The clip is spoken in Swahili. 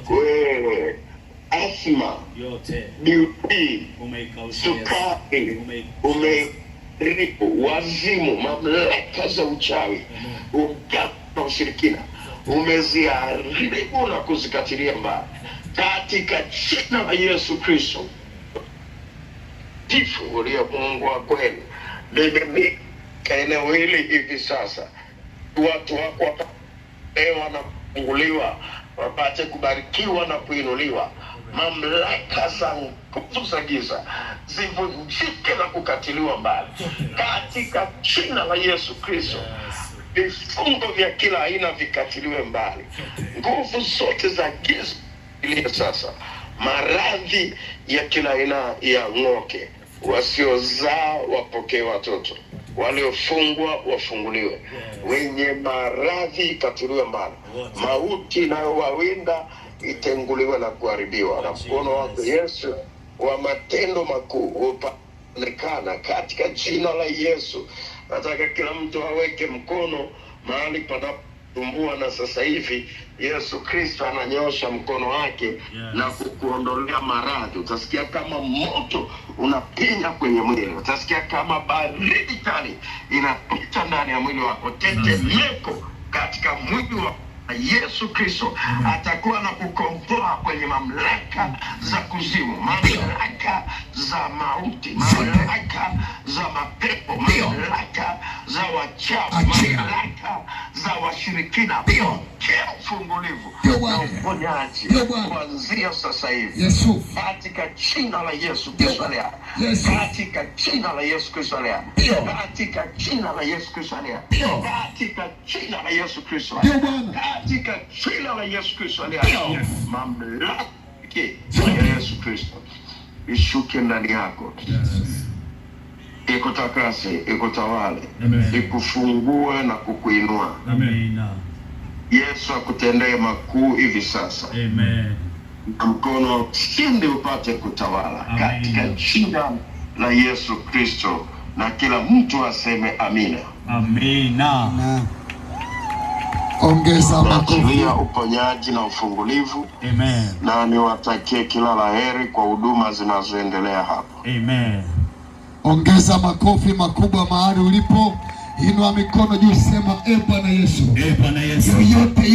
wewe asma yote, BP, sukari, wazimu, mamlaka za uchawi, uganga na ushirikina, umeziharibu na kuzikatilia mbali katika jina la Yesu Kristo. Tifu ulio Mungu wa kweli, mimi eneo hili hivi sasa, watu wako wanafunguliwa, wapate kubarikiwa na kuinuliwa. Mamlaka za nguvu za giza zivunjike na kukatiliwa mbali katika jina la Yesu Kristo. Vifungo vya kila aina vikatiliwe mbali. Nguvu zote za giza ili sasa, maradhi ya kila aina ya ng'oke, wasiozaa wapokee watoto, waliofungwa wafunguliwe, wenye maradhi katiliwe mbali, mauti inayowawinda itenguliwe na kuharibiwa na mkono wako Yesu wa matendo makuu upaonekana katika jina la Yesu. Nataka kila mtu aweke mkono mahali panapotumbua, na sasa hivi Yesu Kristo ananyosha mkono wake na kukuondolea maradhi. Utasikia kama moto unapinya kwenye mwili, utasikia kama baridi kali inapita ndani ya mwili wako, tetemeko katika mwili wako. Yesu Kristo atakuwa na kukomboa kwenye mamlaka za kuzimu, mamlaka za mauti, mamlaka za mapepo, mamlaka za wachawi, mamlaka za washirikina. Pokea ufungulivu na uponyaji kuanzia sasa hivi katika jina la Yesu Kristo leo, katika jina la Yesu Kristo leo, katika jina la Yesu Kristo leo, katika jina la Yesu Kristo leo, katika jina la Yesu Kristo leo. Mamlaka ya Yesu Kristo ishuke ndani yako, ikutakase, ikutawale, ikufungue na kukuinua. Yesu akutendee makuu hivi sasa. Na mkono wa ushindi upate kutawala katika jina la Yesu Kristo, na kila mtu aseme amina. Amina. Ongeza makofi ya uponyaji na ufungulivu. Amen. Na niwatakie kila laheri kwa huduma zinazoendelea hapa. Amen. Ongeza makofi makubwa mahali ulipo. Inua mikono juu, sema e Bwana Yesu. E Bwana Yesu. Yoyote